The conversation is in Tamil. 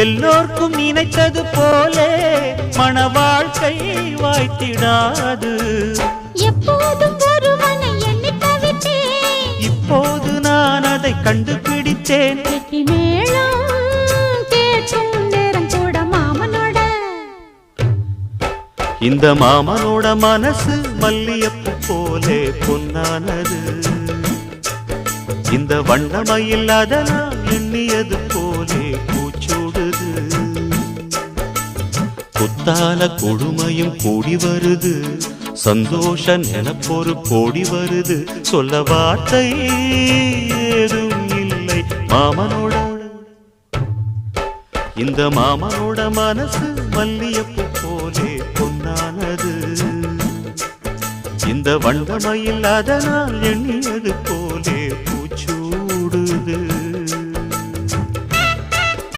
எல்லோர்க்கும் நினைத்தது போலே மன வாழ்க்கை வாய்த்திடாது. எப்போதும் ஒருவனை எண்ணி தவித்தேன், இப்போது நான் அதை கண்டுபிடித்தேன். கெட்டி மேளம் கேட்கும் நேரம் கூட மாமனோட. இந்த மாமனோட மனசு மல்லியப்பு போலே பொன்னானது. இந்த வண்ணமயில் அதனால் எண்ணியது போலே பூச்சூடுது. புத்தால கொடுமையும் கூடி வருது, சந்தோஷ நினப்பொரு கோடி வருது. சொல்ல வார்த்தை ஏதும் இல்லை மாமனோட. இந்த மாமனோட மனசு மல்லியப்பு போலே பொன்னானது. இந்த வண்ணமயில் அதனால் எண்ணியது போ